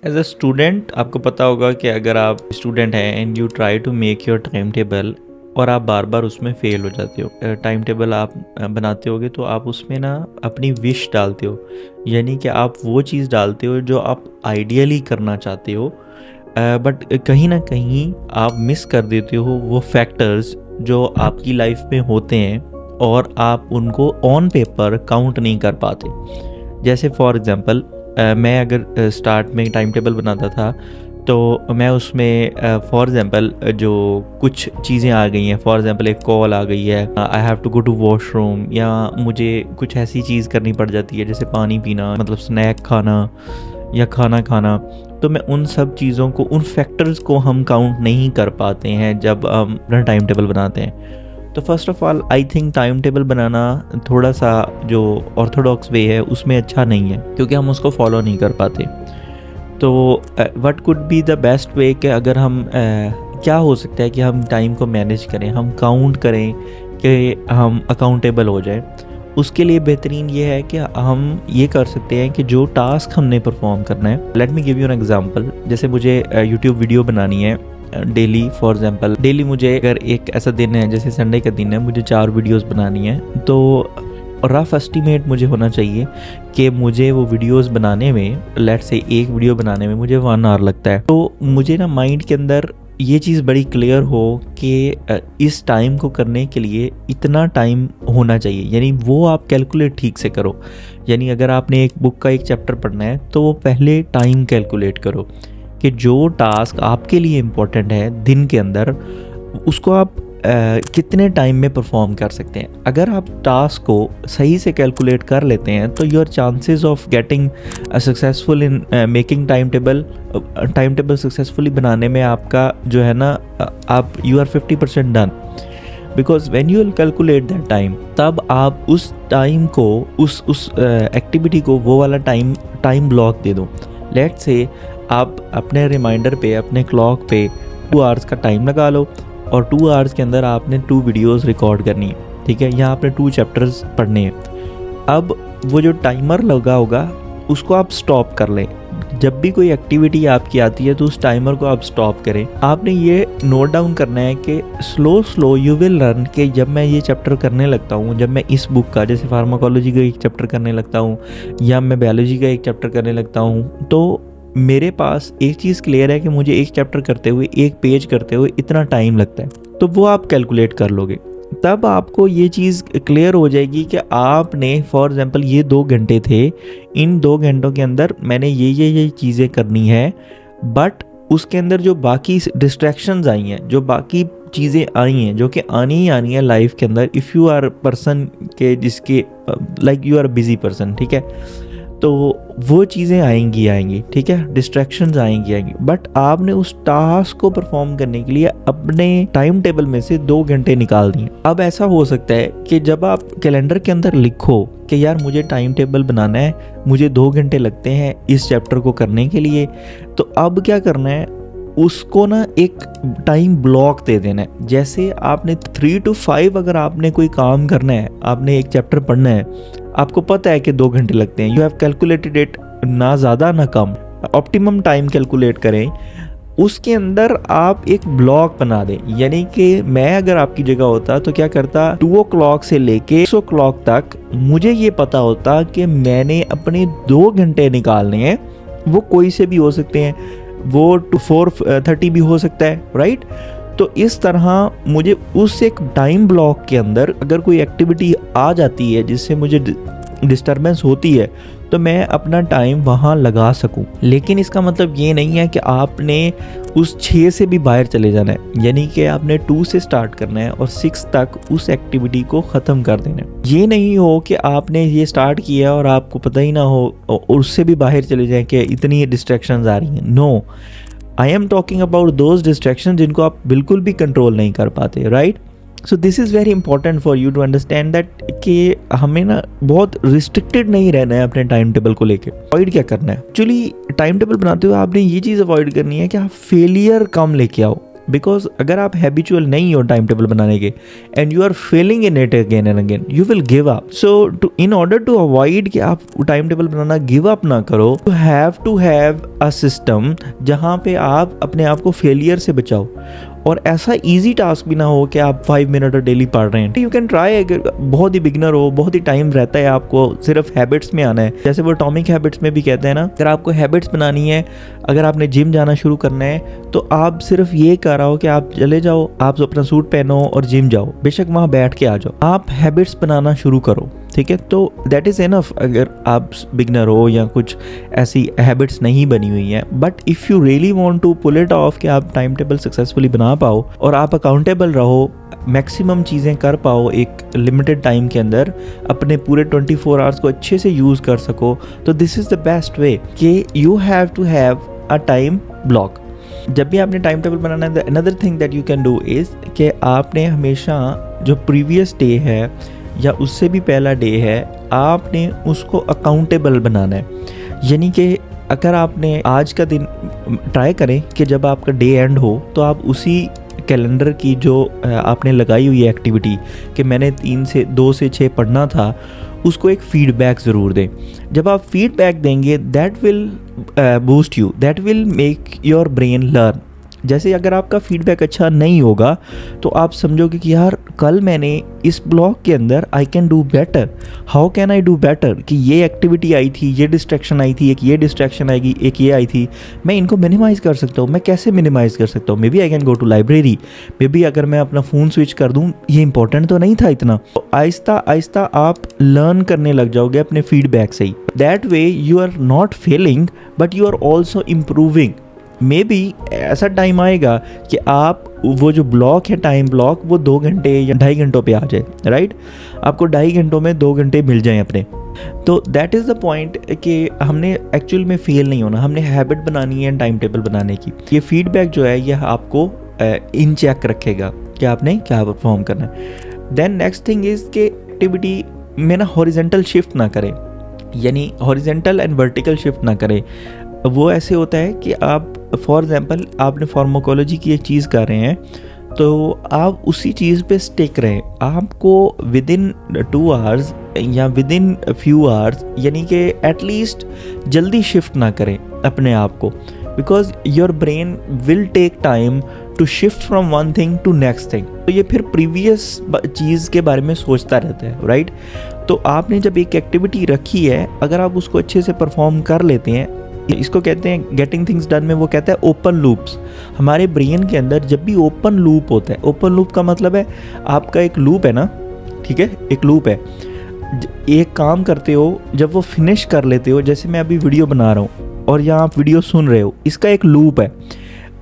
As a student आपको पता होगा कि अगर आप स्टूडेंट हैं and you try to make your time table और आप बार बार उसमें फेल हो जाते हो। टाइम टेबल आप बनाते होगे तो आप उसमें ना अपनी विश डालते हो, यानी कि आप वो चीज़ डालते हो जो आप आइडियली करना चाहते हो, बट कहीं ना कहीं आप मिस कर देते हो वो फैक्टर्स जो आपकी लाइफ में होते हैं और आप उनको ऑन पेपर काउंट नहीं कर पाते। जैसे फॉर एग्ज़ाम्पल मैं अगर स्टार्ट में टाइम टेबल बनाता था तो मैं उसमें फॉर एग्ज़ाम्पल जो कुछ चीज़ें आ गई हैं, फॉर एग्ज़ाम्पल एक कॉल आ गई है, I have to go to washroom, या मुझे कुछ ऐसी चीज़ करनी पड़ जाती है जैसे पानी पीना, मतलब स्नैक खाना या खाना खाना, तो मैं उन सब चीज़ों को, उन फैक्टर्स को हम काउंट नहीं कर पाते हैं जब हम अपना टाइम टेबल बनाते हैं। तो first of all I think time table बनाना थोड़ा सा जो ऑर्थोडॉक्स वे है उसमें अच्छा नहीं है, क्योंकि हम उसको फॉलो नहीं कर पाते। तो what could be the best way कि अगर हम क्या हो सकता है कि हम टाइम को मैनेज करें, हम काउंट करें कि हम अकाउंटेबल हो जाए। उसके लिए बेहतरीन ये है कि हम ये कर सकते हैं कि जो टास्क हमने परफॉर्म करना है, let me give you an example. जैसे मुझे यूट्यूब वीडियो बनानी है डेली, फॉर एग्जांपल डेली मुझे अगर एक ऐसा दिन है जैसे संडे का दिन है, मुझे 4 वीडियोस बनानी है, तो रफ एस्टीमेट मुझे होना चाहिए कि मुझे वो वीडियोस बनाने में, लेट से एक वीडियो बनाने में मुझे 1 आवर लगता है। तो मुझे ना माइंड के अंदर ये चीज़ बड़ी क्लियर हो कि इस टाइम को करने के लिए इतना टाइम होना चाहिए, यानी वो आप कैलकुलेट ठीक से करो। यानी अगर आपने एक बुक का एक चैप्टर पढ़ना है तो वो पहले टाइम कैलकुलेट करो कि जो टास्क आपके लिए इम्पोर्टेंट है दिन के अंदर, उसको आप कितने टाइम में परफॉर्म कर सकते हैं। अगर आप टास्क को सही से कैलकुलेट कर लेते हैं तो your chances of getting successful in making time table successfully बनाने में आपका जो है ना, आप you are 50% done. Because when you will calculate that time, तब आप उस टाइम को, उस एक्टिविटी को वो वाला टाइम ब्लॉक दे दो। लेट्स से आप अपने रिमाइंडर पे, अपने क्लॉक पे 2 आवर्स का टाइम लगा लो और 2 आवर्स के अंदर आपने 2 वीडियोस रिकॉर्ड करनी है, ठीक है, या आपने 2 चैप्टर्स पढ़ने हैं। अब वो जो टाइमर लगा होगा उसको आप स्टॉप कर लें। जब भी कोई एक्टिविटी आपकी आती है तो उस टाइमर को आप स्टॉप करें। आपने ये नोट डाउन करना है कि स्लो यू विल लर्न कि जब मैं ये चैप्टर करने लगता हूँ, जब मैं इस बुक का जैसे फार्माकोलॉजी का एक चैप्टर करने लगता हूँ या मैं बायोलॉजी का एक चैप्टर करने लगता हूँ, तो मेरे पास एक चीज़ क्लियर है कि मुझे एक चैप्टर करते हुए, एक पेज करते हुए इतना टाइम लगता है। तो वो आप कैलकुलेट कर लोगे, तब आपको ये चीज़ क्लियर हो जाएगी कि आपने फॉर एग्जांपल ये 2 घंटे थे, इन 2 घंटों के अंदर मैंने ये चीज़ें करनी है। बट उसके अंदर जो बाकी डिस्ट्रैक्शंस आई हैं, जो बाकी चीज़ें आई हैं जो कि आनी ही आनी है लाइफ के अंदर, इफ़ यू आर पर्सन के जिसके like you are busy person, ठीक है, तो वो चीज़ें आएंगी, ठीक है, डिस्ट्रैक्शंस आएंगी। बट आपने उस टास्क को परफॉर्म करने के लिए अपने टाइम टेबल में से 2 घंटे निकाल दिए। अब ऐसा हो सकता है कि जब आप कैलेंडर के अंदर लिखो कि यार मुझे टाइम टेबल बनाना है, मुझे 2 घंटे लगते हैं इस चैप्टर को करने के लिए, तो अब क्या करना है, उसको ना एक टाइम ब्लॉक दे देना है। जैसे आपने 3 to 5 अगर आपने कोई काम करना है, आपने एक चैप्टर पढ़ना है, आपको पता है कि 2 घंटे लगते हैं, यू हैव कैलकुलेटेड इट, ना ज़्यादा ना कम, ऑप्टिमम टाइम कैलकुलेट करें। उसके अंदर आप एक ब्लॉक बना दें, यानी कि मैं अगर आपकी जगह होता तो क्या करता, 2 o'clock से लेके 6 o'clock तक मुझे ये पता होता कि मैंने अपने 2 घंटे निकालने हैं। वो कोई से भी हो सकते हैं, वो 4:30 भी हो सकता है, राइट। तो इस तरह मुझे उस एक टाइम ब्लॉक के अंदर अगर कोई एक्टिविटी आ जाती है जिससे मुझे डिस्टर्बेंस होती है तो मैं अपना टाइम वहाँ लगा सकूं। लेकिन इसका मतलब ये नहीं है कि आपने उस 6 से भी बाहर चले जाना है, यानी कि आपने 2 से स्टार्ट करना है और 6 तक उस एक्टिविटी को ख़त्म कर देना है। ये नहीं हो कि आपने ये स्टार्ट किया और आपको पता ही ना हो और उससे भी बाहर चले जाएं कि इतनी डिस्ट्रैक्शंस आ रही हैं। No, I am talking about those distraction जिनको आप बिल्कुल भी कंट्रोल नहीं कर पाते, right. So this is very important for you to understand that कि हमें ना बहुत रिस्ट्रिक्टेड नहीं रहना है अपने टाइम टेबल को लेके। अवॉइड क्या करना है, एक्चुअली टाइम टेबल बनाते हुए आपने ये चीज़ अवॉइड करनी है कि आप फेलियर कम लेके आओ। बिकॉज अगर आप हैबिचुअल नहीं हो टाइम टेबल बनाने के and you are failing in it again and again, you will give up. So in order to avoid कि आप टाइम टेबल बनाना गिव अप ना करो, you have to have a system जहाँ पे आप अपने आप को फेलियर से बचाओ. और ऐसा इजी टास्क भी ना हो कि आप 5 मिनट डेली पढ़ रहे हैं. You can try. अगर बहुत ही बिगनर हो, बहुत ही टाइम रहता है, आपको सिर्फ हैबिट्स में आना है, जैसे वो एटॉमिक हैबिट्स में भी कहते हैं ना, अगर आपको हैबिट्स बनानी है, अगर आपने जिम जाना शुरू करना है, तो आप सिर्फ ये कर रहा हो कि आप चले जाओ, आप अपना सूट पहनो और जिम जाओ, बेशक वहाँ बैठ के आ जाओ, आप हैबिट्स बनाना शुरू करो. ठीक है, तो दैट इज़ एनफ. अगर आप बिगनर हो या कुछ ऐसी हैबिट्स नहीं बनी हुई हैं, but if you really want to pull it off कि आप टाइम टेबल सक्सेसफुली बना पाओ और आप अकाउंटेबल रहो, मैक्सिमम चीज़ें कर पाओ एक लिमिटेड टाइम के अंदर, अपने पूरे 24 आवर्स को अच्छे से यूज़ कर सको, तो this is the best way कि you have to have a time block. जब भी आपने टाइम टेबल बनाना है, another thing that you can do is कि आपने हमेशा जो प्रीवियस डे है या उससे भी पहला डे है, आपने उसको अकाउंटेबल बनाना है. यानी कि अगर आपने आज का दिन ट्राई करें कि जब आपका डे एंड हो तो आप उसी कैलेंडर की जो आपने लगाई हुई एक्टिविटी कि मैंने 2 से 6 पढ़ना था, उसको एक फीडबैक ज़रूर दें. जब आप फीडबैक देंगे, that will boost you, that will make your brain learn. जैसे अगर आपका फीडबैक अच्छा नहीं होगा तो आप समझोगे कि यार कल मैंने इस ब्लॉक के अंदर I can do better, how can I do better, कि ये एक्टिविटी आई थी, ये डिस्ट्रैक्शन आई थी, एक ये डिस्ट्रैक्शन आएगी, एक ये आई थी, मैं इनको मिनिमाइज़ कर सकता हूँ. मैं कैसे मिनिमाइज़ कर सकता हूँ? Maybe I can go to library, maybe अगर मैं अपना फ़ोन स्विच कर दूँ, ये इंपॉर्टेंट तो नहीं था इतना. तो आहिस्ता आहिस्ता आप लर्न करने लग जाओगे अपने फीडबैक से ही. That way you are not failing but you are also improving. Maybe ऐसा टाइम आएगा कि आप वो जो ब्लॉक है, टाइम ब्लॉक, वो 2 घंटे या 2.5 घंटों पे आ जाए, राइट. आपको 2.5 घंटों में 2 घंटे मिल जाएं अपने. तो दैट इज़ द पॉइंट कि हमने एक्चुअल में फेल नहीं होना, हमने हैबिट बनानी है टाइम टेबल बनाने की. ये फीडबैक जो है ये आपको इन चेक रखेगा कि आपने क्या परफॉर्म करना है. देन नेक्स्ट थिंग इज़ कि एक्टिविटी में ना हॉरिजेंटल शिफ्ट ना करें, यानी हॉरिजेंटल एंड वर्टिकल शिफ्ट ना करें. वो ऐसे होता है कि आप फॉर एग्जांपल आपने फार्माकोलॉजी की एक चीज़ कर रहे हैं, तो आप उसी चीज़ पे स्टिक रहें. आपको विद इन 2 आवर्स या विद इन फ्यू आवर्स, यानी कि एटलीस्ट जल्दी शिफ्ट ना करें अपने आप को, because your brain will take time to shift from one thing to next thing. तो ये फिर प्रीवियस चीज़ के बारे में सोचता रहता है, राइट. तो आपने जब एक एक्टिविटी रखी है, अगर आप उसको अच्छे से परफॉर्म कर लेते हैं, इसको कहते हैं गेटिंग थिंग्स डन में वो कहता है ओपन लूप्स. हमारे ब्रेन के अंदर जब भी ओपन लूप होता है, ओपन लूप का मतलब है आपका एक लूप है ना, ठीक है, एक लूप है. एक काम करते हो, जब वो फिनिश कर लेते हो, जैसे मैं अभी वीडियो बना रहा हूँ और यहाँ आप वीडियो सुन रहे हो, इसका एक लूप है.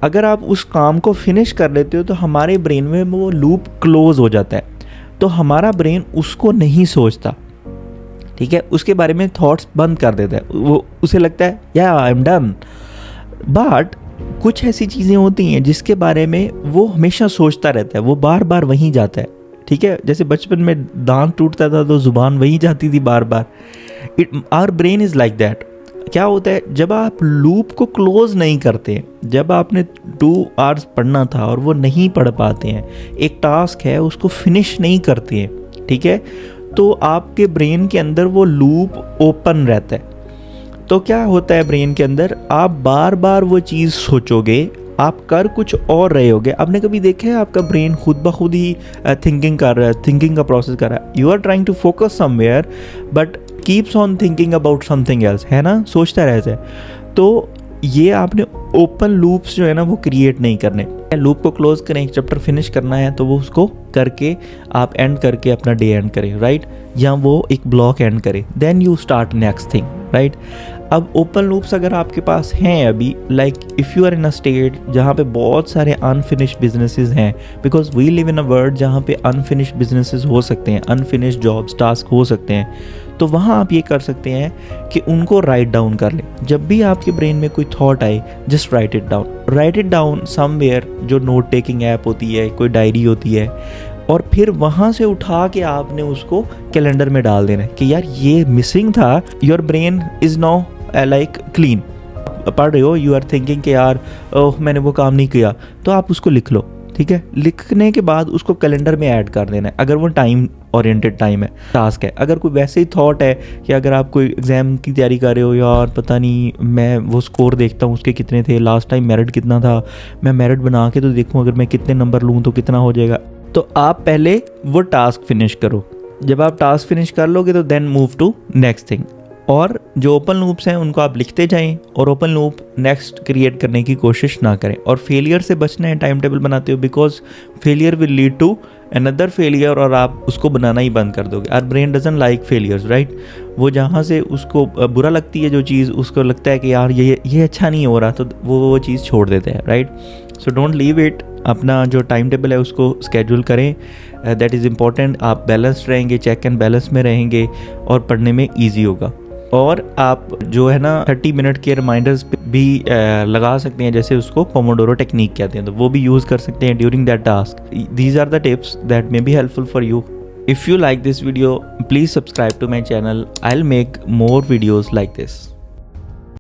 अगर आप उस काम को फिनिश कर लेते हो तो हमारे ब्रेन में वो लूप क्लोज हो जाता है, तो हमारा ब्रेन उसको नहीं सोचता, ठीक है, उसके बारे में थॉट्स बंद कर देता है. वो उसे लगता है या आई एम डन. बट कुछ ऐसी चीज़ें होती हैं जिसके बारे में वो हमेशा सोचता रहता है, वो बार बार वहीं जाता है, ठीक है. जैसे बचपन में दांत टूटता था तो जुबान वहीं जाती थी बार बार. Our brain is like that. क्या होता है, जब आप लूप को क्लोज नहीं करते, जब आपने 2 आवर्स पढ़ना था और वो नहीं पढ़ पाते हैं, एक टास्क है उसको फिनिश नहीं करते हैं, ठीक है, तो आपके ब्रेन के अंदर वो लूप ओपन रहता है. तो क्या होता है ब्रेन के अंदर, आप बार बार वो चीज़ सोचोगे, आप कर कुछ और रहे होगे. आपने कभी देखा है आपका ब्रेन खुद ब खुद ही थिंकिंग कर रहा है, थिंकिंग का प्रोसेस कर रहा है. You are trying to focus somewhere but keeps on thinking about something else, है ना, सोचता रहता है. तो ये आपने ओपन लूप्स जो है ना वो क्रिएट नहीं करने. लूप को क्लोज करें, एक चैप्टर फिनिश करना है तो वो उसको करके आप एंड करके अपना डे एंड करें, राइट, या वो एक ब्लॉक एंड करें, then you start next thing, right. अब ओपन लूप्स अगर आपके पास हैं अभी, like if you are in a state जहाँ पे बहुत सारे अनफिनिश्ड बिजनेसेस हैं, because we live in a world जहाँ पे अनफिनिश्ड बिजनेसेस हो सकते हैं, अनफिनिश्ड जॉब्स, टास्क हो सकते हैं, तो वहाँ आप ये कर सकते हैं कि उनको राइट डाउन कर लें. जब भी आपके ब्रेन में कोई थॉट आए, just right it down somewhere, जो नोट टेकिंग ऐप होती है, कोई डायरी होती है, और फिर वहाँ से उठा के आपने उसको कैलेंडर में डाल देना है कि यार ये मिसिंग था. Your brain is now like clean. पढ़ रहे हो, यू आर थिंकिंग कि यार ओह मैंने वो काम नहीं किया, तो आप उसको लिख लो, ठीक है। लिखने के बाद उसको कैलेंडर में ऐड कर देना है, अगर वो टाइम ओरिएंटेड टाइम है, टास्क है। अगर कोई वैसे ही थॉट है कि अगर आप कोई एग्ज़ाम की तैयारी कर रहे हो, यार पता नहीं मैं वो स्कोर देखता हूँ उसके कितने थे, लास्ट टाइम मेरिट कितना था, मैं मेरिट बना के तो देखूँ अगर मैं कितने नंबर लूँ तो कितना हो जाएगा, तो आप पहले वो टास्क फिनिश करो। जब आप टास्क फिनिश कर लोगे तो then move to next thing. और जो ओपन लूप्स हैं उनको आप लिखते जाएं और ओपन लूप नेक्स्ट क्रिएट करने की कोशिश ना करें। और फेलियर से बचना है टाइम टेबल बनाते हो, because failure will lead to another failure और आप उसको बनाना ही बंद कर दोगे। Our brain doesn't like failures, right. वो जहाँ से उसको बुरा लगती है जो चीज़, उसको लगता है कि यार ये अच्छा नहीं हो रहा, तो वो चीज़ छोड़ देते हैं, right. So don't leave it. अपना जो टाइम टेबल है उसको स्केड्यूल करें, दैट इज़ इम्पॉर्टेंट। आप बैलेंस रहेंगे, चेक एंड बैलेंस में रहेंगे और पढ़ने में ईजी होगा। और आप जो है ना 30 मिनट के रिमाइंडर्स भी लगा सकते हैं, जैसे उसको पोमोडोरो टेक्निक कहते हैं, तो वो भी यूज़ कर सकते हैं during that task. These are the tips that may be helpful for you. If you like this video, please subscribe to my channel. I'll make more videos like this.